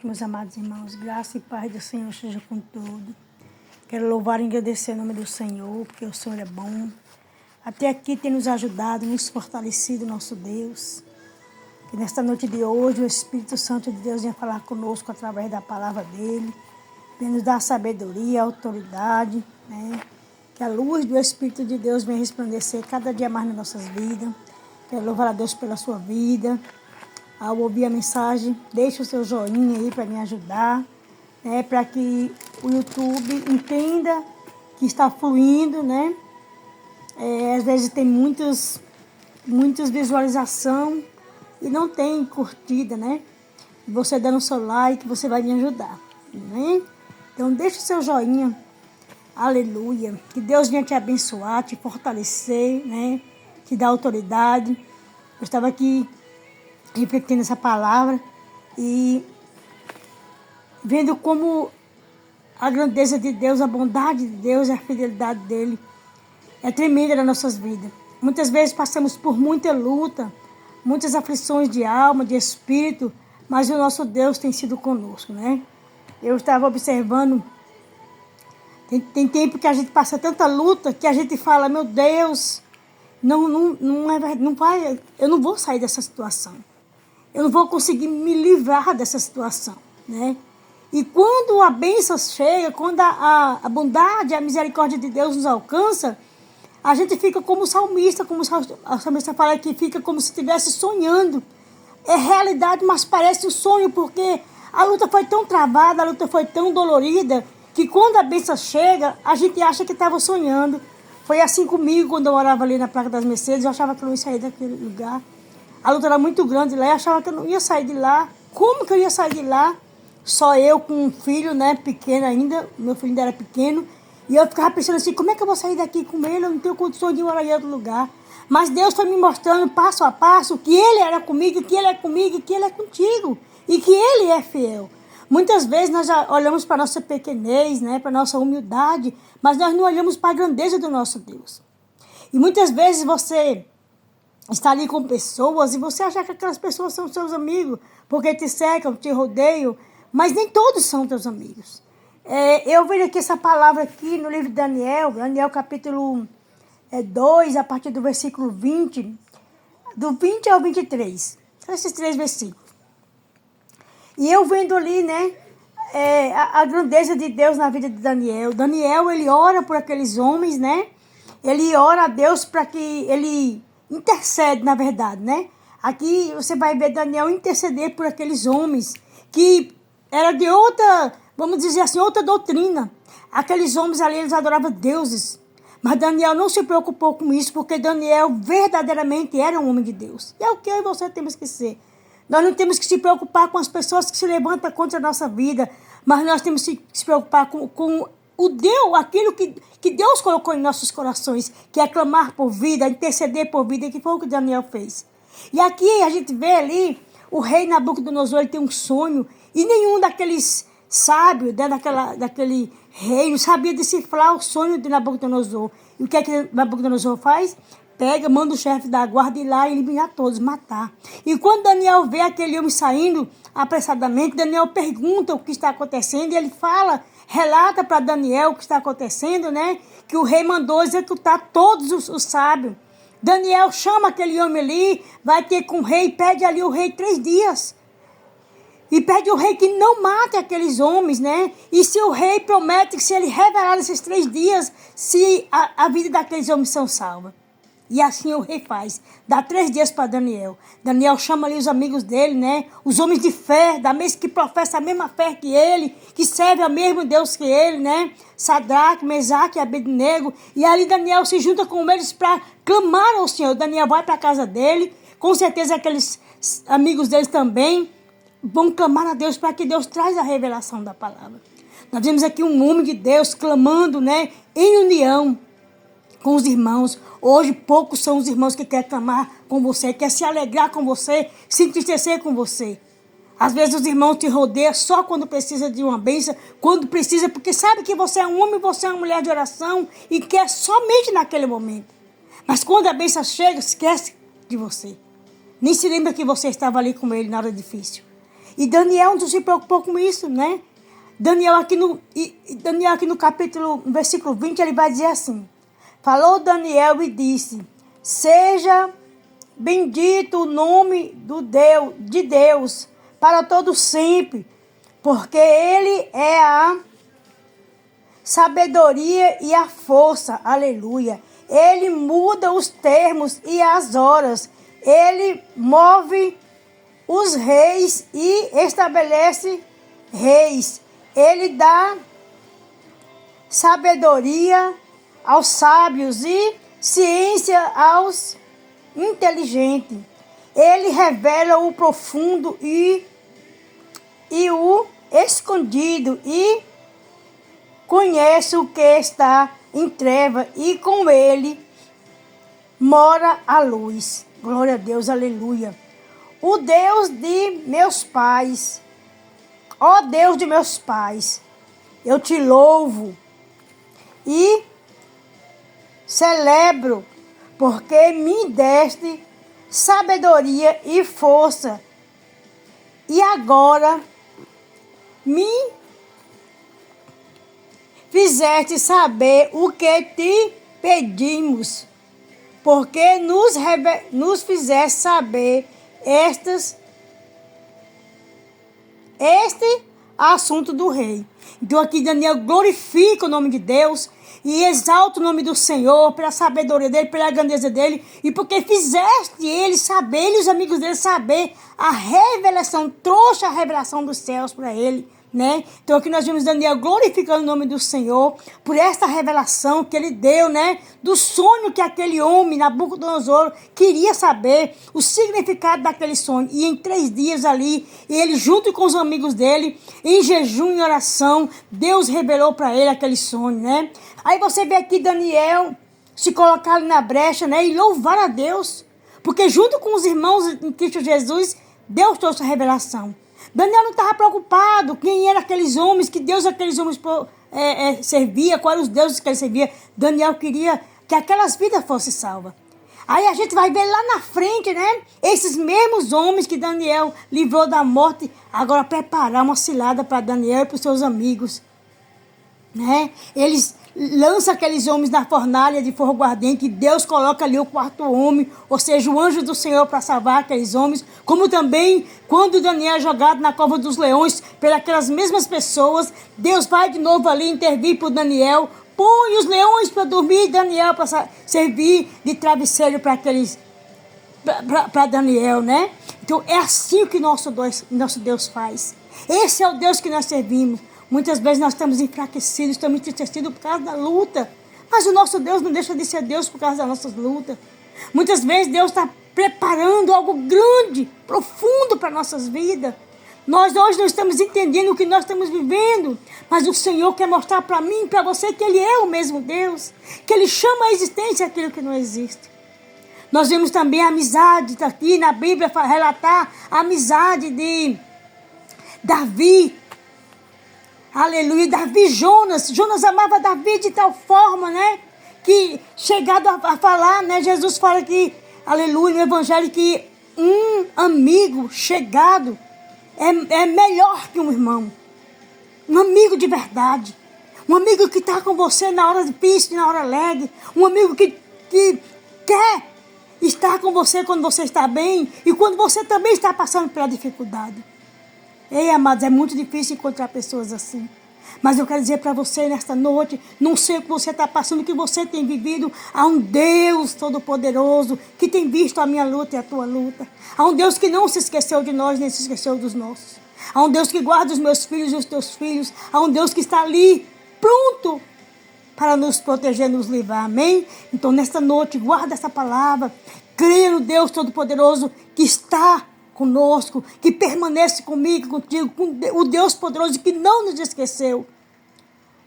Meus amados irmãos, graça e paz do Senhor esteja com todos. Quero louvar e agradecer o nome do Senhor, porque o Senhor é bom. Até aqui tem nos ajudado, nos fortalecido, nosso Deus. Que nesta noite de hoje o Espírito Santo de Deus venha falar conosco através da palavra dele. Venha nos dar sabedoria, autoridade, né? Que a luz do Espírito de Deus venha resplandecer cada dia mais nas nossas vidas. Quero louvar a Deus pela sua vida. Ao ouvir a mensagem, deixe o seu joinha aí para me ajudar, né? Para que o YouTube entenda que está fluindo, né? Às vezes tem muitas visualizações e não tem curtida, né? Você dando o seu like, você vai me ajudar, né? Então deixe o seu joinha, aleluia. Que Deus venha te abençoar, te fortalecer, né? Te dar autoridade. Eu estava aqui refletindo essa palavra e vendo como a grandeza de Deus, a bondade de Deus e a fidelidade dele é tremenda nas nossas vidas. Muitas vezes passamos por muita luta, muitas aflições de alma, de espírito, mas o nosso Deus tem sido conosco, né? Eu estava observando, tem tempo que a gente passa tanta luta que a gente fala, meu Deus, eu não vou sair dessa situação. Eu não vou conseguir me livrar dessa situação, né? E quando a bênção chega, quando a bondade, a misericórdia de Deus nos alcança, a gente fica como o salmista fala que fica como se estivesse sonhando. É realidade, mas parece um sonho, porque a luta foi tão travada, a luta foi tão dolorida, que quando a bênção chega, a gente acha que estava sonhando. Foi assim comigo, quando eu morava ali na Praça das Mercedes, eu achava que eu não ia sair daquele lugar. A luta era muito grande lá, eu achava que eu não ia sair de lá. Como que eu ia sair de lá? Só eu com um filho, né, pequeno ainda, meu filho ainda era pequeno. E eu ficava pensando assim, como é que eu vou sair daqui com ele? Eu não tenho condições de morar em outro lugar. Mas Deus foi me mostrando passo a passo que Ele era comigo, que Ele é comigo, que Ele é contigo. E que Ele é fiel. Muitas vezes nós já olhamos para a nossa pequenez, né, para a nossa humildade, mas nós não olhamos para a grandeza do nosso Deus. E muitas vezes você está ali com pessoas e você acha que aquelas pessoas são seus amigos, porque te cercam, te rodeiam, mas nem todos são teus amigos. Eu vejo aqui essa palavra aqui no livro de Daniel capítulo 2, a partir do versículo 20, do 20 ao 23, esses 3 versículos. E eu vendo ali, né, a grandeza de Deus na vida de Daniel. Daniel, ele ora por aqueles homens, né, ele ora a Deus para que ele intercede, na verdade, né? Aqui você vai ver Daniel interceder por aqueles homens que era de outra, vamos dizer assim, outra doutrina. Aqueles homens ali, eles adoravam deuses. Mas Daniel não se preocupou com isso, porque Daniel verdadeiramente era um homem de Deus. E é o que eu e você temos que ser. Nós não temos que se preocupar com as pessoas que se levantam contra a nossa vida, mas nós temos que se preocupar com o Deus, aquilo que Deus colocou em nossos corações, que é clamar por vida, interceder por vida, que foi o que Daniel fez. E aqui a gente vê ali, o rei Nabucodonosor, ele tem um sonho, e nenhum daqueles sábios, né, daquele rei, sabia decifrar o sonho de Nabucodonosor. E o que é que Nabucodonosor faz? Pega, manda o chefe da guarda ir lá e eliminar todos, matar. E quando Daniel vê aquele homem saindo apressadamente, Daniel pergunta o que está acontecendo, e ele fala, relata para Daniel o que está acontecendo, né? Que o rei mandou executar todos os sábios. Daniel chama aquele homem ali, vai ter com o rei, pede ali o rei 3 dias. E pede ao rei que não mate aqueles homens, né? E se o rei promete que se ele revelar nesses 3 dias, se a vida daqueles homens são salvas. E assim o rei faz. Dá 3 dias para Daniel. Daniel chama ali os amigos dele, né? Os homens de fé, que professam a mesma fé que ele, que servem ao mesmo Deus que ele, né? Sadraque, Mesaque e Abednego. E ali Daniel se junta com eles para clamar ao Senhor. Daniel vai para a casa dele. Com certeza aqueles amigos deles também vão clamar a Deus para que Deus traz a revelação da palavra. Nós vemos aqui um homem de Deus clamando, né? Em união com os irmãos. Hoje poucos são os irmãos que querem clamar com você, querem se alegrar com você, se entristecer com você. Às vezes os irmãos te rodeiam só quando precisa de uma bênção, quando precisa, porque sabe que você é um homem, você é uma mulher de oração e quer somente naquele momento. Mas quando a bênção chega, esquece de você. Nem se lembra que você estava ali com ele na hora difícil. E Daniel não se preocupou com isso, né? Daniel aqui no capítulo, no versículo 20, ele vai dizer assim: falou Daniel e disse: seja bendito o nome de Deus para todo sempre, porque Ele é a sabedoria e a força. Aleluia. Ele muda os termos e as horas. Ele move os reis e estabelece reis. Ele dá sabedoria aos sábios e ciência aos inteligentes. Ele revela o profundo e o escondido e conhece o que está em treva e com ele mora a luz. Glória a Deus, aleluia. O Deus de meus pais, ó Deus de meus pais, eu te louvo e celebro, porque me deste sabedoria e força, e agora me fizeste saber o que te pedimos, porque nos fizeste saber este assunto do rei. Então aqui Daniel glorifica o nome de Deus e exalta o nome do Senhor pela sabedoria dele, pela grandeza dele, e porque fizeste ele saber, ele e os amigos dele saber a revelação, trouxe a revelação dos céus para ele, né? Então aqui nós vimos Daniel glorificando o nome do Senhor por esta revelação que ele deu, né? Do sonho que aquele homem, Nabucodonosor, queria saber o significado daquele sonho. E em 3 dias ali, ele junto com os amigos dele, em jejum e oração, Deus revelou para ele aquele sonho, né? Aí você vê aqui Daniel se colocar ali na brecha, né? E louvar a Deus, porque junto com os irmãos em Cristo Jesus, Deus trouxe a revelação. Daniel não estava preocupado quem eram aqueles homens, que Deus aqueles homens servia, quais eram os deuses que ele servia. Daniel queria que aquelas vidas fossem salvas. Aí a gente vai ver lá na frente, né? Esses mesmos homens que Daniel livrou da morte, agora preparar uma cilada para Daniel e para os seus amigos, né? Eles lançam aqueles homens na fornalha de fogo ardente e Deus coloca ali o 4º homem, ou seja, o anjo do Senhor para salvar aqueles homens, como também quando Daniel é jogado na cova dos leões pelas mesmas pessoas, Deus vai de novo ali intervir por Daniel, põe os leões para dormir e Daniel para servir de travesseiro para para Daniel, né? Então é assim que nosso Deus faz. Esse é o Deus que nós servimos. Muitas vezes nós estamos enfraquecidos, estamos entristecidos por causa da luta. Mas o nosso Deus não deixa de ser Deus por causa das nossas lutas. Muitas vezes Deus está preparando algo grande, profundo para nossas vidas. Nós hoje não estamos entendendo o que nós estamos vivendo. Mas o Senhor quer mostrar para mim e para você que Ele é o mesmo Deus. Que Ele chama a existência aquilo que não existe. Nós vemos também a amizade, está aqui na Bíblia relatar a amizade de Davi. Aleluia, Davi e Jonas amava Davi de tal forma, né, que chegado a falar, né, Jesus fala que, aleluia, no evangelho, que um amigo chegado é melhor que um irmão, um amigo de verdade, um amigo que está com você na hora difícil, na hora alegre, um amigo que quer estar com você quando você está bem e quando você também está passando pela dificuldade. Ei, amados, é muito difícil encontrar pessoas assim. Mas eu quero dizer para você nesta noite, não sei o que você está passando, o que você tem vivido. Há um Deus Todo-Poderoso que tem visto a minha luta e a tua luta. Há um Deus que não se esqueceu de nós, nem se esqueceu dos nossos. Há um Deus que guarda os meus filhos e os teus filhos. Há um Deus que está ali, pronto para nos proteger, nos livrar. Amém? Então, nesta noite, guarda essa palavra. Creia no Deus Todo-Poderoso que está conosco, que permanece comigo, contigo, com o Deus poderoso que não nos esqueceu.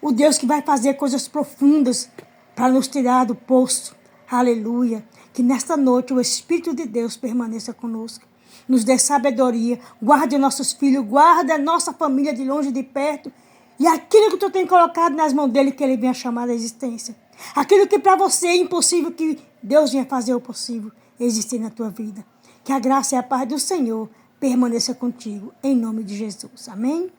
O Deus que vai fazer coisas profundas para nos tirar do poço. Aleluia. Que nesta noite o Espírito de Deus permaneça conosco. Nos dê sabedoria, guarde nossos filhos, guarde a nossa família de longe e de perto. E aquilo que tu tem colocado nas mãos dele, que ele venha chamar a existência. Aquilo que para você é impossível, que Deus venha fazer o possível existir na tua vida. Que a graça e a paz do Senhor permaneça contigo, em nome de Jesus. Amém?